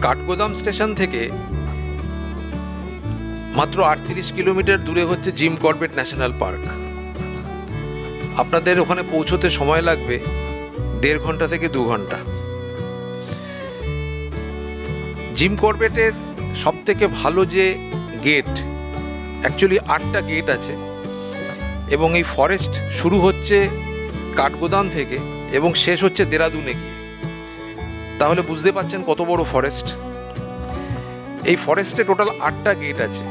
Kathgodam station থেকে মাত্র 38 kilometre দূরে হচ্ছে জিম করবেট ন্যাশনাল পার্ক। আপনাদের ওখানে পৌঁছতে সময় লাগবে 1.5 ঘন্টা থেকে 2 ঘন্টা। জিম করবেটের সব থেকে ভালো যে গেট, অ্যাকচুয়ালি 8টা গেট আছে, এবং এই ফরেস্ট শুরু হচ্ছে কাঠগোদাম থেকে এবং শেষ হচ্ছে দেরাদুনে গিয়ে। তাহলে বুঝতে পারছেন কত বড় ফরেস্ট। এই ফরেস্টে টোটাল 8টা গেট আছে।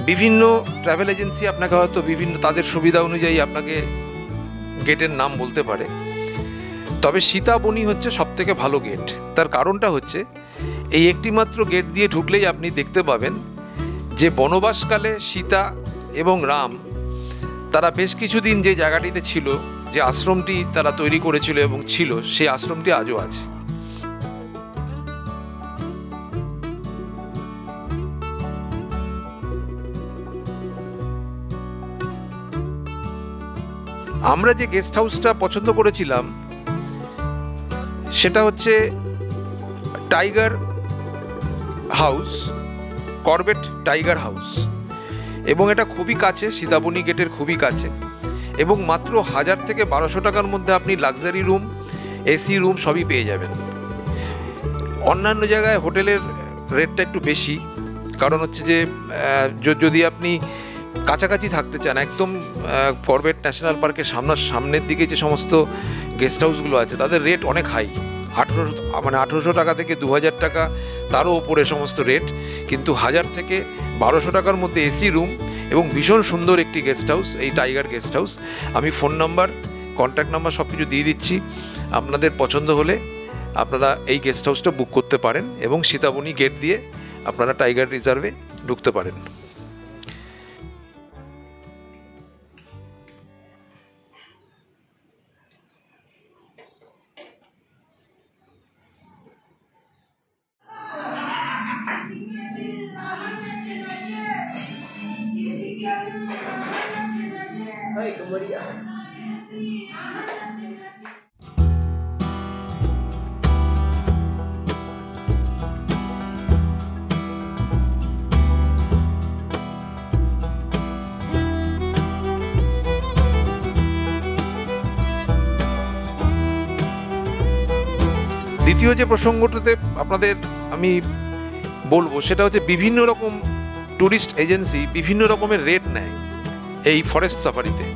বিভিন্ন ট্রাভেল এজেন্সি আপনাকে হয়তো বিভিন্ন তাদের সুবিধা অনুযায়ী আপনাকে গেটের নাম বলতে পারে, তবে সীতাবনী হচ্ছে সব থেকে ভালো গেট। তার কারণটা হচ্ছে এই একটি মাত্র গেট দিয়ে ঢুকলেই আপনি দেখতে পাবেন যে বনবাসকালে সীতা এবং রাম তারা বেশ কিছুদিন যে জায়গাটিতে ছিল, যে আশ্রমটি তারা তৈরি করেছিল এবং ছিল, সেই আশ্রমটি আজও আছে। আমরা যে গেস্ট হাউসটা পছন্দ করেছিলাম সেটা হচ্ছে tiger house, Corbett tiger house, এবং এটা খুবই কাছে, সীতাবনী গেটের খুবই কাছে, এবং মাত্র 1000 থেকে 1200 টাকার মধ্যে আপনি লাক্সারি রুম, এসি রুম সবই পেয়ে যাবেন। অন্যান্য জায়গায় হোটেলের রেটটা একটু বেশি, কারণ হচ্ছে যে যদি আপনি কাছাকাছি থাকতে চান, একদম করবেট ন্যাশনাল পার্কের সামনের দিকে যে সমস্ত গেস্ট হাউসগুলো আছে তাদের রেট অনেক হাই, 1800 টাকা থেকে 2000 টাকা, তারও ওপরে সমস্ত রেট। কিন্তু 1000 থেকে 1200 টাকার মধ্যে এসি রুম এবং ভীষণ সুন্দর একটি গেস্ট হাউস, এই টাইগার গেস্ট হাউস। আমি ফোন নাম্বার, কন্ট্যাক্ট নাম্বার সব কিছু দিয়ে দিচ্ছি। আপনাদের পছন্দ হলে আপনারা এই গেস্ট হাউসটা বুক করতে পারেন এবং সীতাবনী গেট দিয়ে আপনারা টাইগার রিজার্ভে ঢুকতে পারেন। দ্বিতীয় যে প্রসঙ্গটাতে আপনাদের আমি বলবো সেটা হচ্ছে বিভিন্ন রকম ট্যুরিস্ট এজেন্সি বিভিন্ন রকমের রেট নেয় এই ফরেস্ট সাফারিতে।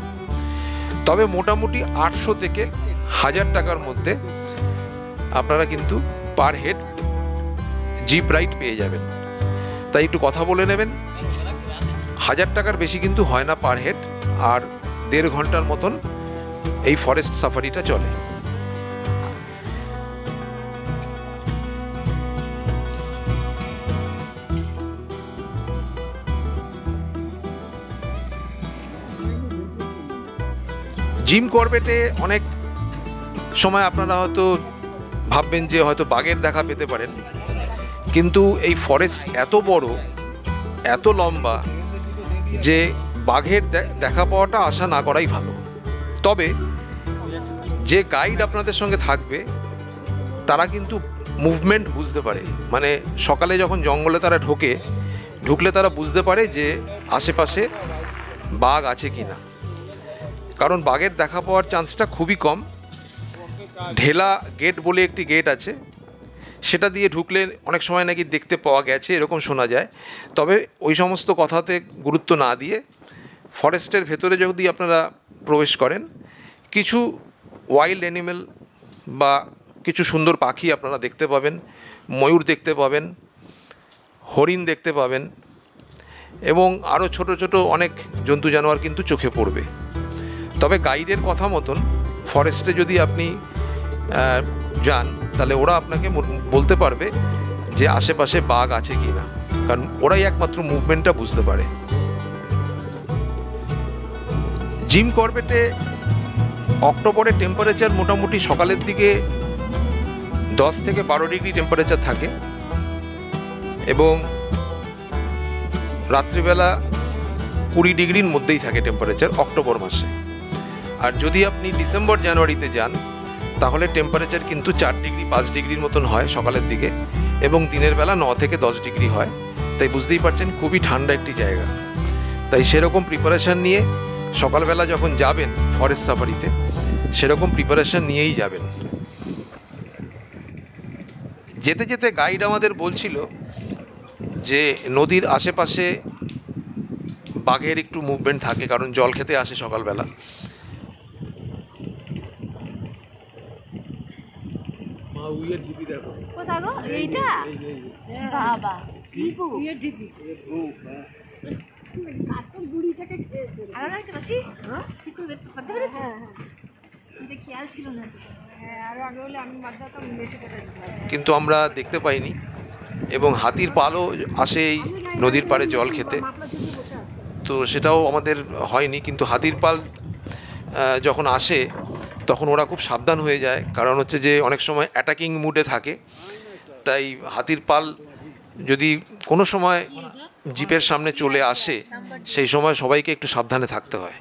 তবে মোটামুটি 800 থেকে 1000 টাকার মধ্যে আপনারা কিন্তু পার হেড জিপ রাইড পেয়ে যাবেন। তাই একটু কথা বলে নেবেন। 1000 টাকার বেশি কিন্তু হয় না পার হেড, আর 1.5 ঘন্টার মতন এই ফরেস্ট সাফারিটা চলে। জিম করবেটে অনেক সময় আপনারা হয়তো ভাববেন যে হয়তো বাঘের দেখা পেতে পারেন, কিন্তু এই ফরেস্ট এত বড়, এত লম্বা যে বাঘের দেখা পাওয়াটা আশা না করাই ভালো। তবে যে গাইড আপনাদের সঙ্গে থাকবে তারা কিন্তু মুভমেন্ট বুঝতে পারে, মানে সকালে যখন জঙ্গলে তারা ঢুকলে তারা বুঝতে পারে যে আশেপাশে বাঘ আছে কি না, কারণ বাঘের দেখা পাওয়ার চান্সটা খুবই কম। ঢেলা গেট বলে একটি গেট আছে, সেটা দিয়ে ঢুকলে অনেক সময় নাকি দেখতে পাওয়া গেছে এরকম শোনা যায়। তবে ওই সমস্ত কথাতে গুরুত্ব না দিয়ে ফরেস্টের ভেতরে যদি আপনারা প্রবেশ করেন, কিছু ওয়াইল্ড অ্যানিমেল বা কিছু সুন্দর পাখি আপনারা দেখতে পাবেন, ময়ূর দেখতে পাবেন, হরিণ দেখতে পাবেন, এবং আরও ছোট ছোট অনেক জন্তু জানোয়ার কিন্তু চোখে পড়বে। তবে গাইডের কথা মতন ফরেস্টে যদি আপনি যান তাহলে ওরা আপনাকে বলতে পারবে যে আশেপাশে বাঘ আছে কি না, কারণ ওরাই একমাত্র মুভমেন্টটা বুঝতে পারে। জিম করবেটে অক্টোবরে টেম্পারেচার মোটামুটি সকালের দিকে 10 থেকে 12 ডিগ্রি টেম্পারেচার থাকে এবং রাত্রিবেলা 20 ডিগ্রির মধ্যেই থাকে টেম্পারেচার অক্টোবর মাসে। আর যদি আপনি ডিসেম্বর জানুয়ারিতে যান তাহলে টেম্পারেচার কিন্তু 4 ডিগ্রি 5 ডিগ্রির মতন হয় সকালের দিকে, এবং দিনের বেলা 9 থেকে 10 ডিগ্রি হয়, তাই বুঝতেই পারছেন খুবই ঠান্ডা একটি জায়গা। তাই সেরকম প্রিপারেশান নিয়ে সকালবেলা যখন যাবেন ফরেস্ট সাফারিতে, সেরকম প্রিপারেশান নিয়েই যাবেন। যেতে যেতে গাইড আমাদের বলছিল যে নদীর আশেপাশে বাঘের একটু মুভমেন্ট থাকে, কারণ জল খেতে আসে সকালবেলা। কিন্তু আমরা দেখতে পাইনি, এবং হাতির পালও আসে এই নদীর পাড়ে জল খেতে, তো সেটাও আমাদের হয়নি। কিন্তু হাতির পাল যখন আসে তখন ওরা খুব সাবধান হয়ে যায়, কারণ হচ্ছে যে অনেক সময় অ্যাটাকিং মুডে থাকে। তাই হাতির পাল যদি কোনো সময় জিপের সামনে চলে আসে, সেই সময় সবাইকে একটু সাবধানে থাকতে হয়।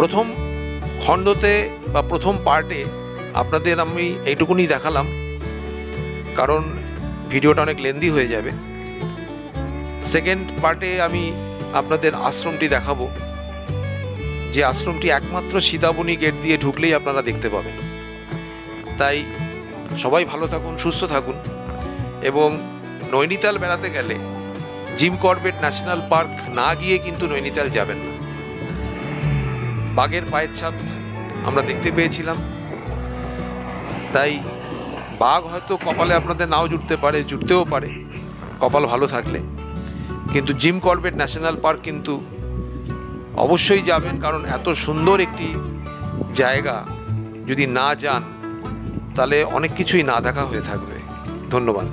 প্রথম খণ্ডতে বা প্রথম পার্টে আপনাদের আমি এইটুকুনি দেখালাম, কারণ ভিডিওটা অনেক লেন্দি হয়ে যাবে। সেকেন্ড পার্টে আমি আপনাদের আশ্রমটি দেখাবো, যে আশ্রমটি একমাত্র সীতাবনী গেট দিয়ে ঢুকলেই আপনারা দেখতে পাবেন। তাই সবাই ভালো থাকুন, সুস্থ থাকুন, এবং নৈনিতাল বেড়াতে গেলে জিম করবেট ন্যাশনাল পার্ক না গিয়ে কিন্তু নৈনিতাল যাবেন না। বাঘের পায়ের ছাপ আমরা দেখতে পেয়েছিলাম, তাই বাঘ হয়তো কপালে আপনাদের নাও জুটতে পারে, জুটতেও পারে কপাল ভালো থাকলে, কিন্তু জিম করবেট ন্যাশনাল পার্ক কিন্তু অবশ্যই যাবেন, কারণ এত সুন্দর একটি জায়গা যদি না যান তাহলে অনেক কিছুই না দেখা হয়ে থাকবে। ধন্যবাদ।